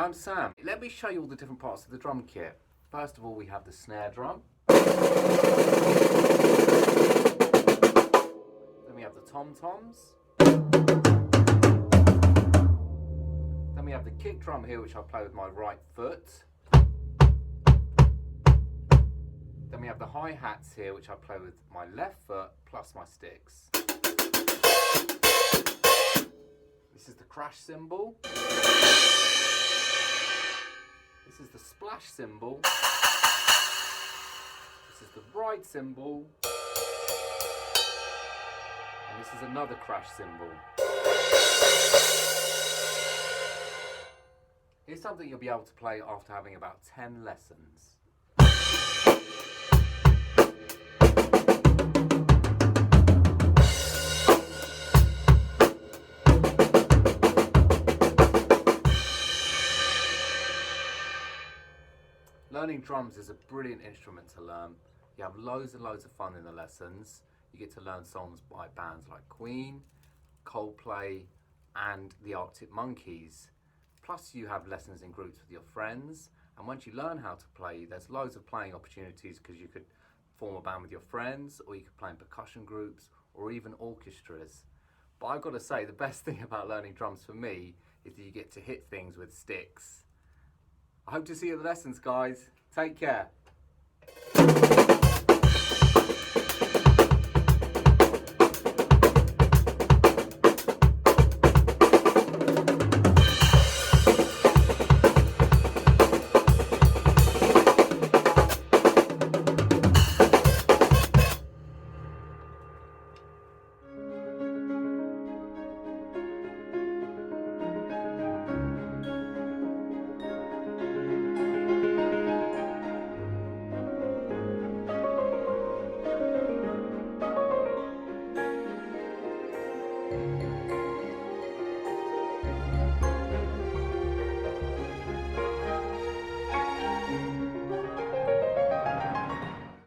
I'm Sam. Let me show you all the different parts of the drum kit. First of all, we have the snare drum. Then we have the tom-toms. Then we have the kick drum here, which I play with my right foot. Then we have the hi-hats here, which I play with my left foot plus my sticks. This is the crash cymbal. This is the splash cymbal. This is the ride cymbal. And this is another crash cymbal. Here's something you'll be able to play after having about 10 lessons. Learning drums is a brilliant instrument to learn. You have loads and loads of fun in the lessons. You get to learn songs by bands like Queen, Coldplay, and the Arctic Monkeys. Plus you have lessons in groups with your friends. And once you learn how to play, there's loads of playing opportunities because you could form a band with your friends, or you could play in percussion groups, or even orchestras. But I've got to say, the best thing about learning drums for me is that you get to hit things with sticks. I hope to see you at the lessons, guys. Take care.